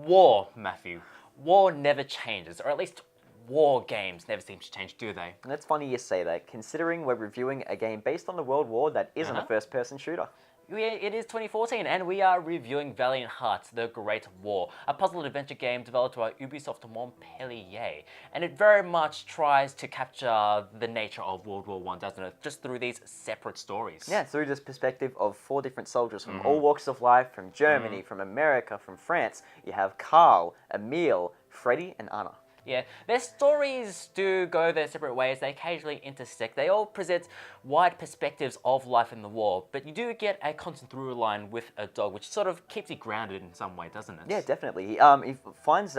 War, Matthew. War never changes, or at least war games never seem to change, do they? And it's funny you say that, considering we're reviewing a game based on the World War that isn't a first-person shooter. It is 2014, and we are reviewing Valiant Hearts, The Great War, a puzzle adventure game developed by Ubisoft Montpellier. And it very much tries to capture the nature of World War I, doesn't it? Just through these separate stories. Yeah, through this perspective of 4 different soldiers from all walks of life, from Germany, from America, from France. You have Carl, Emil, Freddy, and Anna. Yeah, their stories do go their separate ways. They occasionally intersect. They all present wide perspectives of life in the war, but you do get a constant through line with a dog, which sort of keeps you grounded in some way, doesn't it? Yeah, definitely. He finds he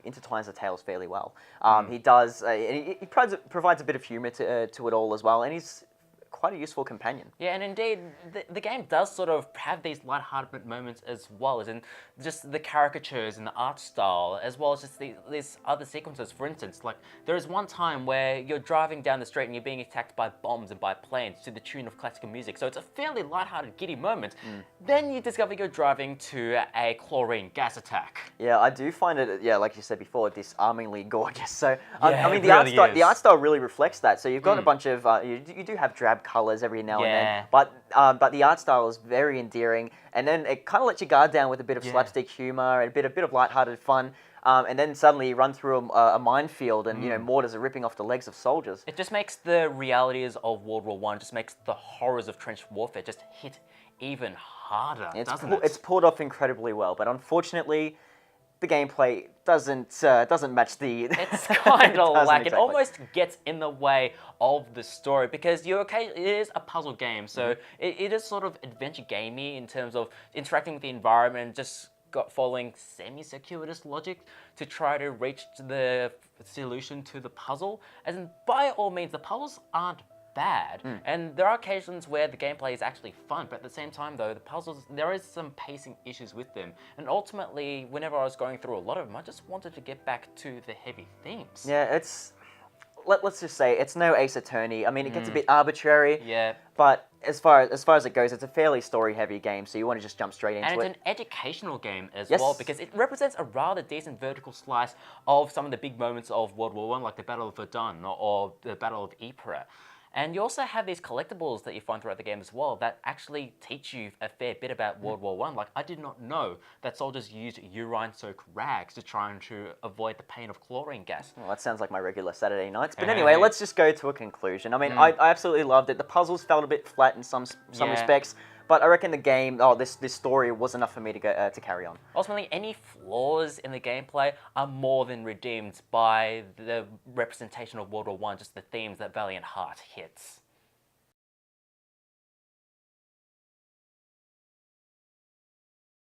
intertwines the tales fairly well. He does. He provides a bit of humour to it all as well, and he's quite a useful companion. Yeah, and indeed, the game does sort of have these lighthearted moments as well, as in just the caricatures and the art style, as well as just these other sequences. For instance, like there is one time where you're driving down the street and you're being attacked by bombs and by planes to the tune of classical music, so it's a fairly lighthearted, giddy moment. Then you discover you're driving to a chlorine gas attack. Yeah, I do find it, like you said before, disarmingly gorgeous. So, Yeah, I mean, it really the art is. style really reflects that. So you've got a bunch of, you do have drab colours every now and Yeah. then, but the art style is very endearing, and then it kind of lets your guard down with a bit of slapstick humour and a bit of lighthearted fun. And then suddenly you run through a minefield, and mortars are ripping off the legs of soldiers. It just makes the realities of World War I, just makes the horrors of trench warfare just hit even harder, doesn't it? It's pulled off incredibly well, but unfortunately, the gameplay doesn't match the. It's kind of like exactly. it almost gets in the way of the story, because it is a puzzle game, so it is sort of adventure gamey in terms of interacting with the environment and just following semi-circuitous logic to try to reach the solution to the puzzle. As in, by all means, the puzzles aren't bad, and there are occasions where the gameplay is actually fun, but at the same time though, the puzzles, there is some pacing issues with them, and ultimately whenever I was going through a lot of them, I just wanted to get back to the heavy themes. Yeah, it's let's just say it's no Ace Attorney. I mean, it gets a bit arbitrary. Yeah. But as far as it goes, it's a fairly story-heavy game, so you want to just jump straight into And it's it. an educational game as Yes. well, because it represents a rather decent vertical slice of some of the big moments of World War I, like the Battle of Verdun or the Battle of Ypres. And you also have these collectibles that you find throughout the game as well that actually teach you a fair bit about World War I. Like, I did not know that soldiers used urine-soaked rags to try and to avoid the pain of chlorine gas. Well, that sounds like my regular Saturday nights. But anyway, let's just go to a conclusion. I mean, I absolutely loved it. The puzzles felt a bit flat in some respects, but I reckon the game, this story was enough for me to carry on. Ultimately, any flaws in the gameplay are more than redeemed by the representation of World War I, just the themes that Valiant Heart hits.